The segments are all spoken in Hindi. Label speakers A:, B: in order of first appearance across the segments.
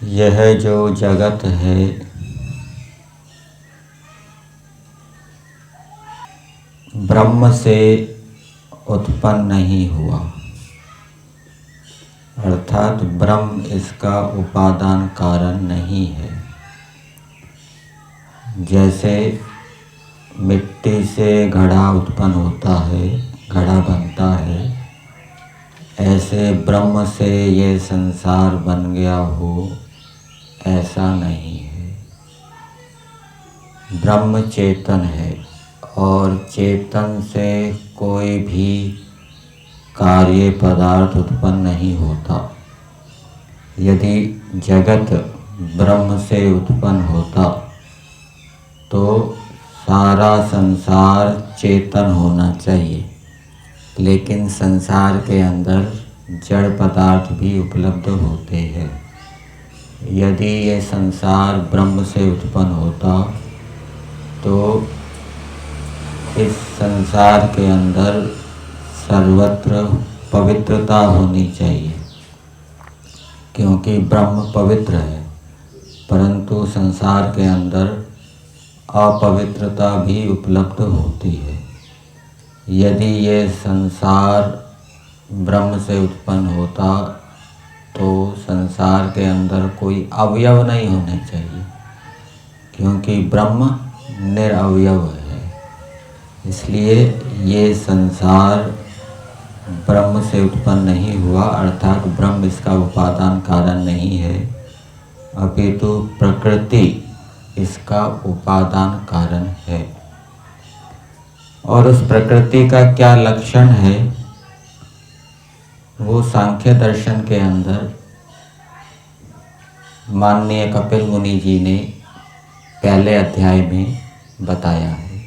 A: यह जो जगत है ब्रह्म से उत्पन्न नहीं हुआ, अर्थात ब्रह्म इसका उपादान कारण नहीं है। जैसे मिट्टी से घड़ा उत्पन्न होता है, घड़ा बनता है, ऐसे ब्रह्म से ये संसार बन गया हो, ऐसा नहीं है। ब्रह्म चेतन है और चेतन से कोई भी कार्य पदार्थ उत्पन्न नहीं होता। यदि जगत ब्रह्म से उत्पन्न होता तो सारा संसार चेतन होना चाहिए, लेकिन संसार के अंदर जड़ पदार्थ भी उपलब्ध होते हैं। यदि ये संसार ब्रह्म से उत्पन्न होता तो इस संसार के अंदर सर्वत्र पवित्रता होनी चाहिए, क्योंकि ब्रह्म पवित्र है, परंतु संसार के अंदर अपवित्रता भी उपलब्ध होती है। यदि ये संसार ब्रह्म से उत्पन्न होता तो संसार के अंदर कोई अवयव नहीं होने चाहिए, क्योंकि ब्रह्म निरअवयव है। इसलिए ये संसार ब्रह्म से उत्पन्न नहीं हुआ, अर्थात ब्रह्म इसका उपादान कारण नहीं है, अपितु प्रकृति इसका उपादान कारण है। और उस प्रकृति का क्या लक्षण है, वो सांख्य दर्शन के अंदर माननीय कपिल मुनि जी ने पहले अध्याय में बताया है।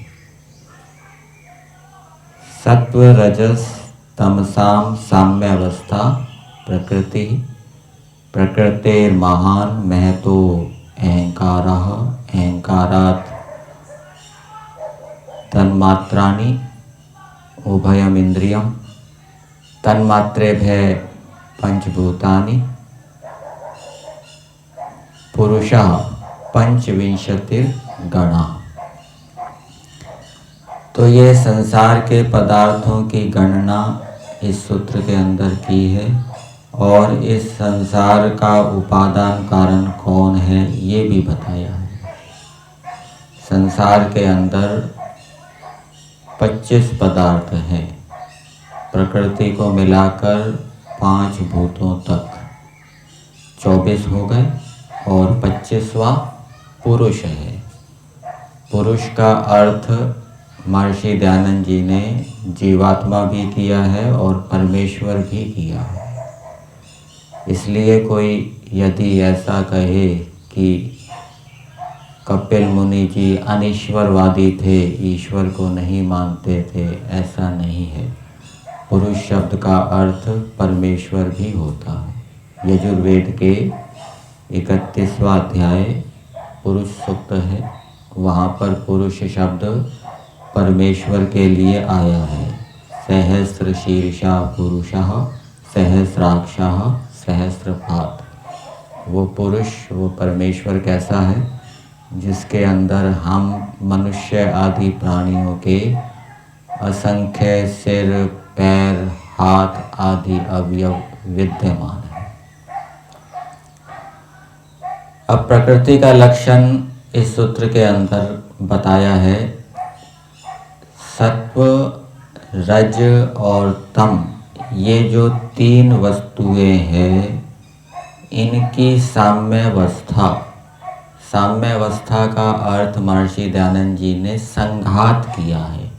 A: सत्व रजस तमसाम साम्य अवस्था प्रकृति, प्रकृतिर्महान महतो अहंकारः, अहंकारात् तन्मात्राणि उभयम इंद्रियम, तन्मात्रेभ्यः पंचभूतानि, पुरुषः पंचविंशतिर्गणा। तो ये संसार के पदार्थों की गणना इस सूत्र के अंदर की है, और इस संसार का उपादान कारण कौन है ये भी बताया है। संसार के अंदर 25 पदार्थ हैं, प्रकृति को मिलाकर 5 भूतों तक 24 हो गए, और 25वां पुरुष है। पुरुष का अर्थ महर्षि दयानंद जी ने जीवात्मा भी किया है और परमेश्वर भी किया है। इसलिए कोई यदि ऐसा कहे कि कपिल मुनि जी अनीश्वरवादी थे, ईश्वर को नहीं मानते थे, ऐसा नहीं है। पुरुष शब्द का अर्थ परमेश्वर भी होता है। यजुर्वेद के 31वां अध्याय पुरुष सूक्त है, वहाँ पर पुरुष शब्द परमेश्वर के लिए आया है। सहस्र शीर्षा पुरुषः सहस्राक्षः सहस्रपाद। वो पुरुष, वो परमेश्वर कैसा है, जिसके अंदर हम मनुष्य आदि प्राणियों के असंख्य सिर, पैर, हाथ आदि अवयव विद्यमान है। अब प्रकृति का लक्षण इस सूत्र के अंदर बताया है। सत्व, रज और तम, ये जो 3 वस्तुएं हैं, इनकी साम्यावस्था, साम्यावस्था का अर्थ महर्षि दयानंद जी ने संघात किया है।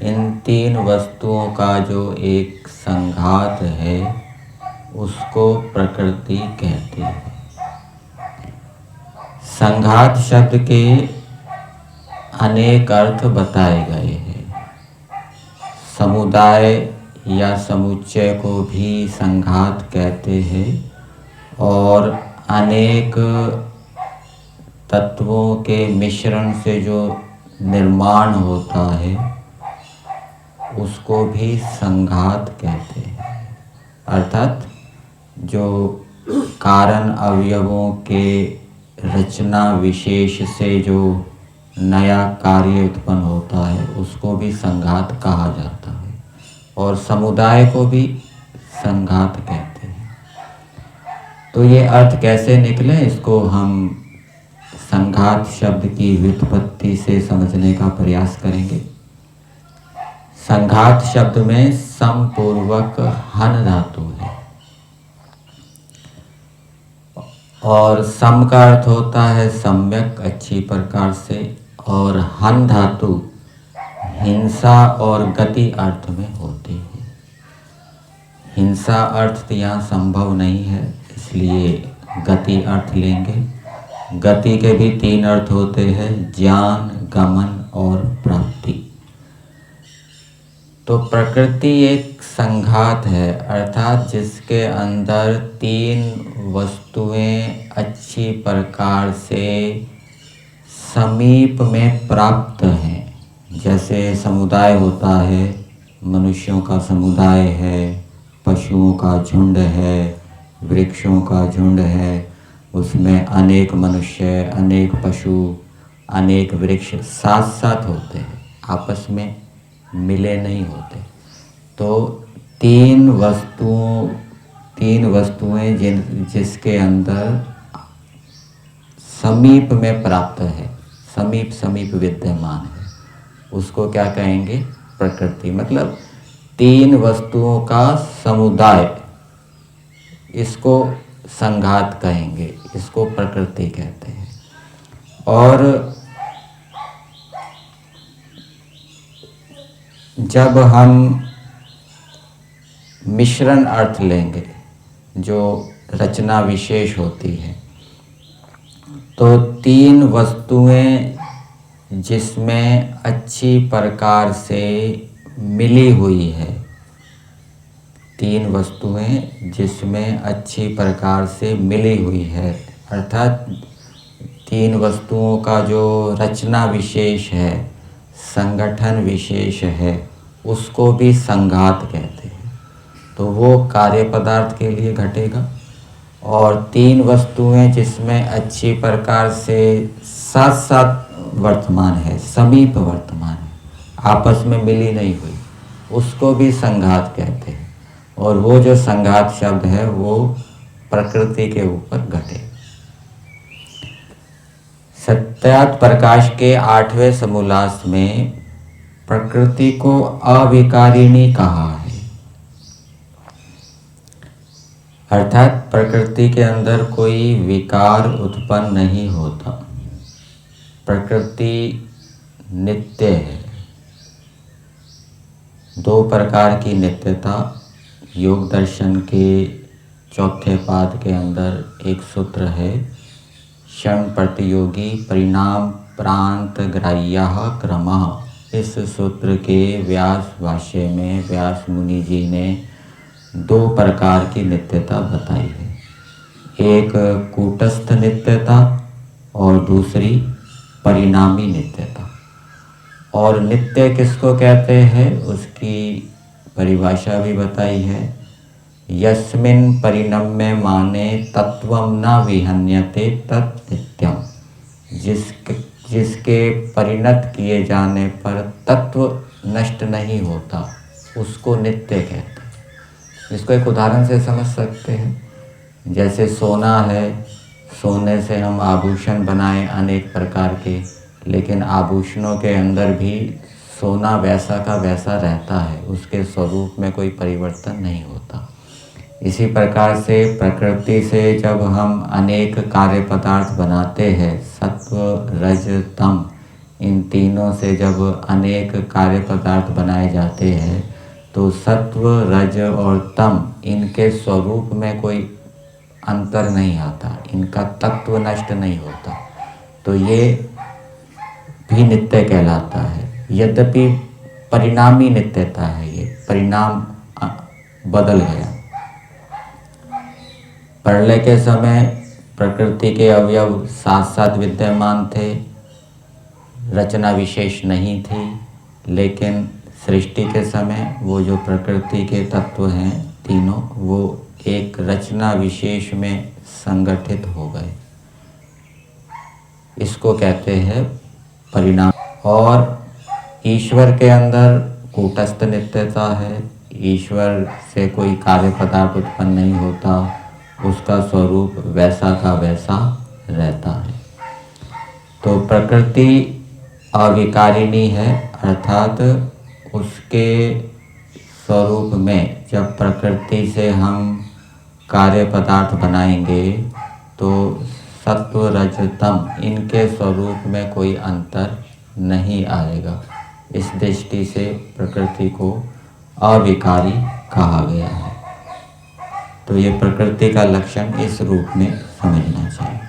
A: इन 3 वस्तुओं का जो एक संघात है उसको प्रकृति कहते हैं। संघात शब्द के अनेक अर्थ बताए गए हैं। समुदाय या समुच्चय को भी संघात कहते हैं, और अनेक तत्वों के मिश्रण से जो निर्माण होता है उसको भी संघात कहते हैं। अर्थात जो कारण अवयवों के रचना विशेष से जो नया कार्य उत्पन्न होता है उसको भी संघात कहा जाता है, और समुदाय को भी संघात कहते हैं। तो ये अर्थ कैसे निकले, इसको हम संघात शब्द की व्युत्पत्ति से समझने का प्रयास करेंगे। संघात शब्द में समपूर्वक हन धातु है, और सम का अर्थ होता है सम्यक, अच्छी प्रकार से, और हन धातु हिंसा और गति अर्थ में होती है। हिंसा अर्थ यहाँ संभव नहीं है, इसलिए गति अर्थ लेंगे। गति के भी 3 अर्थ होते हैं, ज्ञान, गमन और प्राप्ति। तो प्रकृति एक संघात है, अर्थात जिसके अंदर 3 वस्तुएं अच्छी प्रकार से समीप में प्राप्त हैं। जैसे समुदाय होता है, मनुष्यों का समुदाय है, पशुओं का झुंड है, वृक्षों का झुंड है, उसमें अनेक मनुष्य, अनेक पशु, अनेक वृक्ष साथ साथ होते हैं, आपस में मिले नहीं होते। तो 3 वस्तुएं जिसके अंदर समीप में प्राप्त है, समीप विद्यमान है, उसको क्या कहेंगे, प्रकृति। मतलब 3 वस्तुओं का समुदाय, इसको संघात कहेंगे, इसको प्रकृति कहते हैं। और जब हम मिश्रण अर्थ लेंगे, जो रचना विशेष होती है, तो 3 वस्तुएं जिसमें अच्छी प्रकार से मिली हुई है, 3 वस्तुएं जिसमें अच्छी प्रकार से मिली हुई है, अर्थात 3 वस्तुओं का जो रचना विशेष है, संगठन विशेष है, उसको भी संघात कहते हैं। तो वो कार्य पदार्थ के लिए घटेगा। और 3 वस्तुएं जिसमें अच्छी प्रकार से साथ साथ वर्तमान है, समीप वर्तमान है, आपस में मिली नहीं हुई, उसको भी संघात कहते हैं। और वो जो संघात शब्द है वो प्रकृति के ऊपर घटे। सत्यात प्रकाश के 8वें समोल्लास में प्रकृति को अविकारिणी कहा है, अर्थात प्रकृति के अंदर कोई विकार उत्पन्न नहीं होता। प्रकृति नित्य है। 2 प्रकार की नित्यता योग दर्शन के 4थे पाद के अंदर एक सूत्र है, क्षण प्रतियोगी परिणाम प्रांत ग्राह्यः क्रमः। इस सूत्र के व्यास भाष्य में व्यास मुनि जी ने 2 प्रकार की नित्यता बताई है, एक कूटस्थ नित्यता और दूसरी परिणामी नित्यता। और नित्य किसको कहते हैं, उसकी परिभाषा भी बताई है, यस्मिन् परिणम्य माने तत्वं न विहन्यते तत् नित्यम। जिसके परिणत किए जाने पर तत्व नष्ट नहीं होता, उसको नित्य कहते हैं। इसको एक उदाहरण से समझ सकते हैं। जैसे सोना है, सोने से हम आभूषण बनाए अनेक प्रकार के, लेकिन आभूषणों के अंदर भी सोना वैसा का वैसा रहता है, उसके स्वरूप में कोई परिवर्तन नहीं होता। इसी प्रकार से प्रकृति से जब हम अनेक कार्य पदार्थ बनाते हैं, सत्व रज तम, इन तीनों से जब अनेक कार्य पदार्थ बनाए जाते हैं, तो सत्व रज और तम, इनके स्वरूप में कोई अंतर नहीं आता, इनका तत्व नष्ट नहीं होता। तो ये भी नित्य कहलाता है। यद्यपि परिणामी नित्यता है, ये परिणाम बदल गया। प्रलय के समय प्रकृति के अवयव साथ साथ विद्यमान थे, रचना विशेष नहीं थी, लेकिन सृष्टि के समय वो जो प्रकृति के तत्व हैं तीनों, वो एक रचना विशेष में संगठित हो गए, इसको कहते हैं परिणाम। और ईश्वर के अंदर कूटस्थ नित्यता है, ईश्वर से कोई कार्य पदार्थ उत्पन्न नहीं होता, उसका स्वरूप वैसा का वैसा रहता है। तो प्रकृति अविकारिणी है, अर्थात उसके स्वरूप में जब प्रकृति से हम कार्य पदार्थ बनाएंगे तो सत्व रज तम इनके स्वरूप में कोई अंतर नहीं आएगा। इस दृष्टि से प्रकृति को अविकारी कहा गया है। तो ये प्रकृति का लक्षण इस रूप में समझना चाहिए।